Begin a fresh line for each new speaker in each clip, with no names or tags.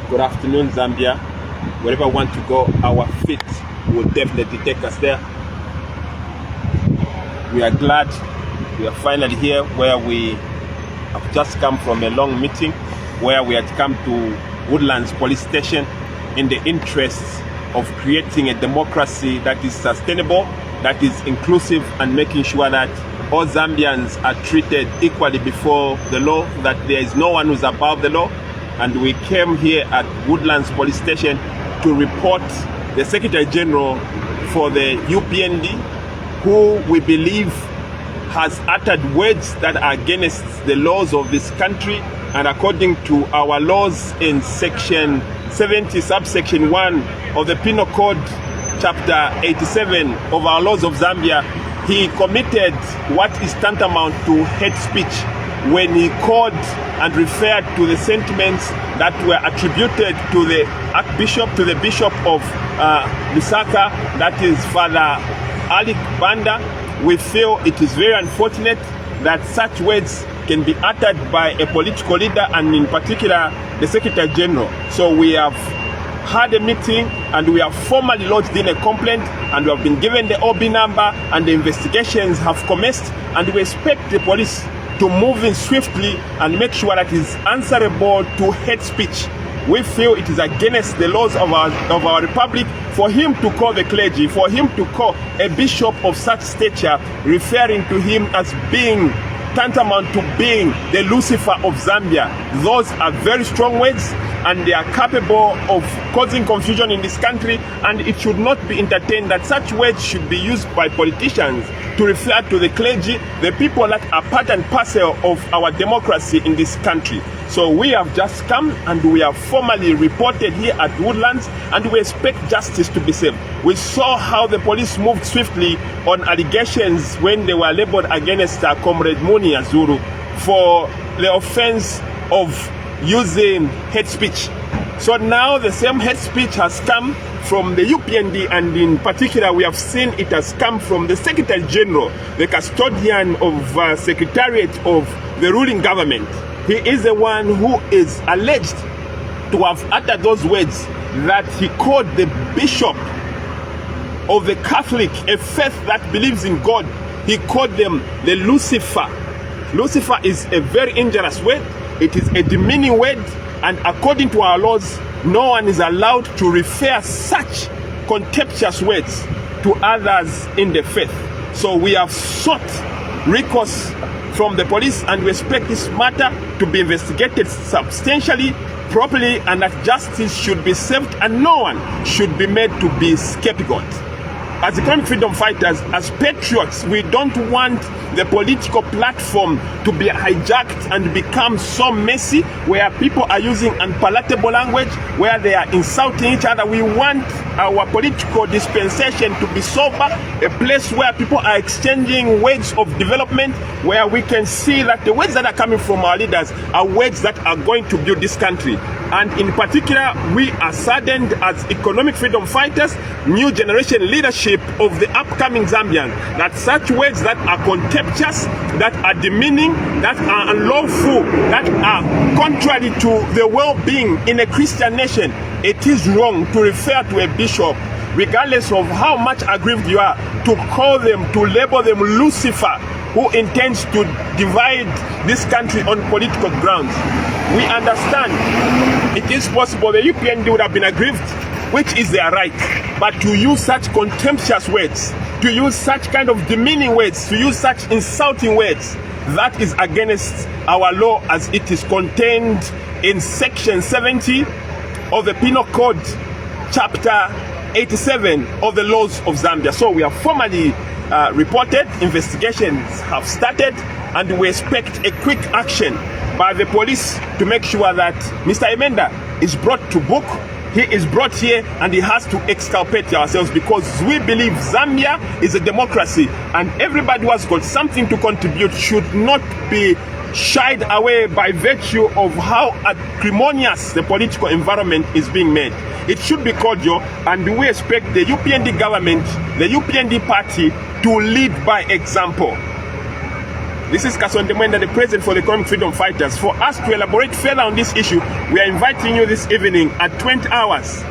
Good afternoon, Zambia. Wherever we want to go, our feet will definitely take us there. We are glad we are finally here, where we have just come from a long meeting where we had come to Woodlands Police Station in the interests of creating a democracy that is sustainable, that is inclusive, and making sure that all Zambians are treated equally before the law, that there is no one who's above the law. And we came here at Woodlands Police Station to report the Secretary General for the UPND, who we believe has uttered words that are against the laws of this country. And according to our laws in section 70, subsection 1 of the Penal Code, chapter 87 of our laws of Zambia, he committed what is tantamount to hate speech when he called and referred to the sentiments that were attributed to the Archbishop, to the Bishop of Lusaka, that is Father Alick Banda. We feel it is very unfortunate that such words can be uttered by a political leader, and in particular the Secretary General. So we have had a meeting and we have formally lodged in a complaint, and we have been given the OB number, and the investigations have commenced, and we expect the police to move in swiftly and make sure that it is answerable to hate speech. We feel it is against the laws of our republic for him to call the clergy, for him to call a bishop of such stature, referring to him as being tantamount to being the Lucifer of Zambia. Those are very strong words, and they are capable of causing confusion in this country, and it should not be entertained that such words should be used by politicians to refer to the clergy, the people that are part and parcel of our democracy in this country. So we have just come and we have formally reported here at Woodlands, and we expect justice to be served. We saw how the police moved swiftly on allegations when they were labeled against our comrade Muni Azuru for the offense of using hate speech. So now the same hate speech has come from the UPND, and in particular we have seen it has come from the Secretary General, the custodian of Secretariat of the ruling government. He is the one who is alleged to have uttered those words, that he called the bishop of the Catholic, a faith that believes in God, he called them the Lucifer. Lucifer is a very injurious word. It is a demeaning word, and according to our laws, no one is allowed to refer such contemptuous words to others in the faith. So we have sought recourse from the police, and we expect this matter to be investigated substantially, properly, and that justice should be served, and no one should be made to be scapegoat. As economic freedom fighters, as patriots, we don't want the political platform to be hijacked and become so messy, where people are using unpalatable language, where they are insulting each other. We want our political dispensation to be sober, a place where people are exchanging words of development, where we can see that the words that are coming from our leaders are words that are going to build this country. And in particular, we are saddened as economic freedom fighters, new generation leadership of the upcoming Zambian, that such words that are contemptuous, that are demeaning, that are unlawful, that are contrary to the well-being in a Christian nation, it is wrong to refer to a bishop, regardless of how much aggrieved you are, to call them, to label them Lucifer, who intends to divide this country on political grounds. We understand it is possible the UPND would have been aggrieved, which is their right, but to use such contemptuous words, to use such kind of demeaning words, to use such insulting words, that is against our law as it is contained in section 70 of the Penal Code, chapter 87 of the laws of Zambia. So we have formally reported, investigations have started, and we expect a quick action by the police to make sure that Mr. Imenda is brought to book. He is brought here and he has to exculpate ourselves, because we believe Zambia is a democracy, and everybody who has got something to contribute should not be shied away by virtue of how acrimonious the political environment is being made. It should be cordial, and we expect the UPND government, the UPND party, to lead by example. This is Kasonde Mwenda, the President for the Economic Freedom Fighters. For us to elaborate further on this issue, we are inviting you this evening at 20 hours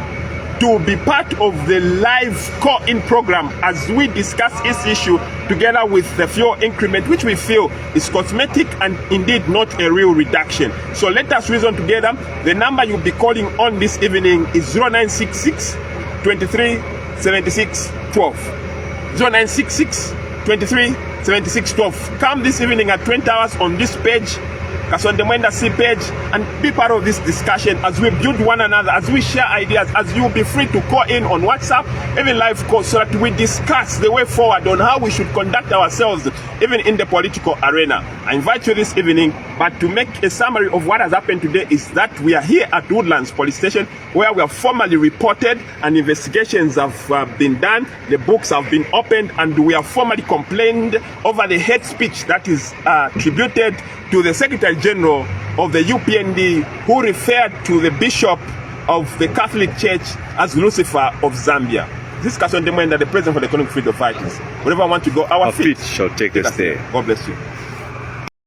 to be part of the live call-in program as we discuss this issue together with the fuel increment, which we feel is cosmetic and indeed not a real reduction. So let us reason together. The number you'll be calling on this evening is 0966 23 76 12. 0966 23 76 12. Come this evening at 20 hours on this page, Kasonde Mwenda C page, and be part of this discussion as we build one another, as we share ideas, as you will be free to call in on WhatsApp, even live calls, so that we discuss the way forward on how we should conduct ourselves, even in the political arena. I invite you this evening, but to make a summary of what has happened today is that we are here at Woodlands Police Station, where we have formally reported and investigations have been done, the books have been opened, and we have formally complained over the hate speech that is attributed to the Secretary General of the UPND, who referred to the Bishop of the Catholic Church as Lucifer of Zambia. This is Kasonde Mwenda, the President for the Economic Freedom Fighters. Wherever I want to go, our feet
shall take us there.
God bless you.